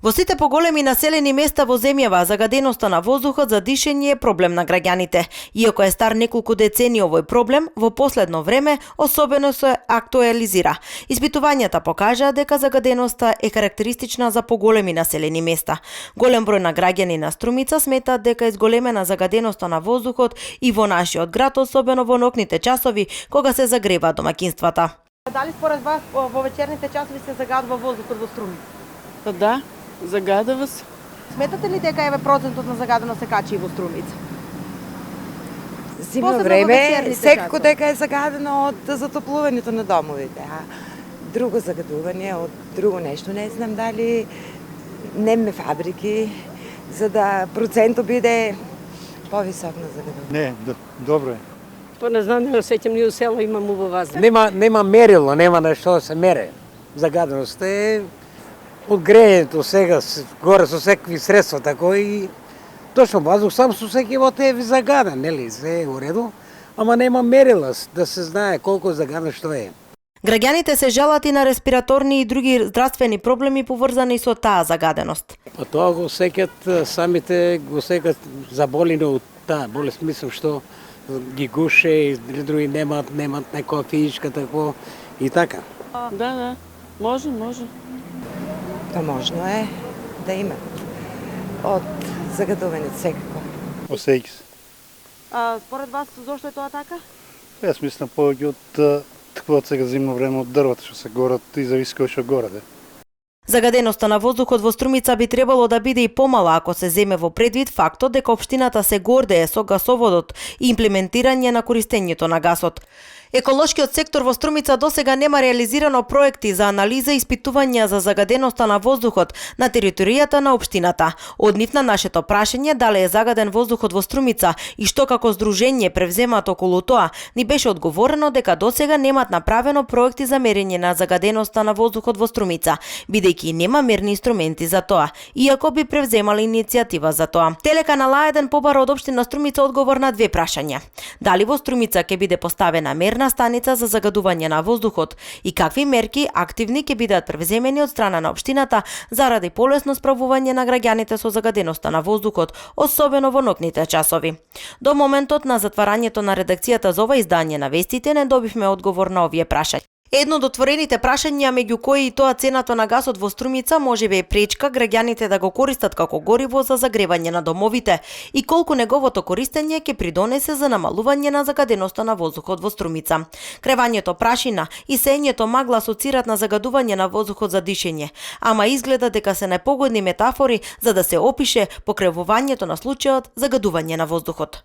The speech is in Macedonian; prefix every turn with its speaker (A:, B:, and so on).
A: Во сите поголеми населени места во земјава, загаденоста на воздухот за дишење е проблем на граѓаните. Иако е стар неколку децении овој проблем, во последно време особено се актуализира. Испитувањата покажаа дека загаденоста е карактеристична за поголеми населени места. Голем број на граѓани на Струмица сметаат дека е зголемена загаденоста на воздухот и во нашиот град, особено во ноќните часови кога се загреваат домаќинствата. Дали според вас во вечерните часови се загадува воздухот во Струмица?
B: Па да. Загадава се.
A: Сметате ли дека еве процентот на загаденост се качи и во Струмица?
C: Зимно време секако дека е загадено од затоплувањето на домовите, а друго загадување од друго нешто не знам дали немме фабрики за да процентот биде повисок на загадување.
D: Не, добро е.
B: Па не знам, не осеќам ни у село имам убава.
E: Нема мерило, нема на што да се мере. Загаденоста е од грејето сега, горе со секакви средства, тако и точно воздух сам со секој е загаден, нели, се е у реду, ама нема мерила да се знае колку загаден што е.
A: Граѓаните се жалат и на респираторни и други здравствени проблеми поврзани со таа загаденост.
E: Па тоа го сеќат самите, го сеќат заболени од таа болест, мислам што ги гуше и други немаат некоја физичка такво и така.
B: Да, може.
C: Тоа можно е да има од загадувањето секако.
D: Осеќа се.
A: Според вас зошто е тоа така?
D: Јас мислам повеќе од такво сега зимно време од дрвата што се горат и зависи кој што гораде.
A: Загаденоста на воздухот во Струмица би требало да биде и помала ако се земе во предвид фактот дека општината се гордее со гасоводот и имплементирање на користењето на гасот. Еколошкиот сектор во Струмица досега нема реализирано проекти за анализа и испитувања за загаденоста на воздухот на територијата на општината. Од нив на нашето прашање дали е загаден воздухот во Струмица и што како здружение превземаат околу тоа, ни беше одговорено дека досега немаат направено проекти за мерење на загаденоста на воздухот во Струмица, бидејќи нема мерни инструменти за тоа, иако би превземали иницијатива за тоа. Телеканал А1 побара од општина Струмица одговор на две прашања. Дали во Струмица ќе биде поставена мерна станица за загадување на воздухот и какви мерки активни ќе бидат превземени од страна на општината заради полесно справување на граѓаните со загаденоста на воздухот, особено во ноќните часови. До моментот на затварањето на редакцијата за ова издание на вестите не добивме одговор на овие прашања. Едно од отворените прашања, меѓу кои и тоа цената на гасот во Струмица можеби е пречка граѓаните да го користат како гориво за загревање на домовите и колку неговото користење ќе придонесе за намалување на загаденоста на воздухот во Струмица. Кревањето прашина и сеењето магла асоцират на загадување на воздухот за дишење, ама изгледа дека се непогодни метафори за да се опише покревувањето на случајот загадување на воздухот.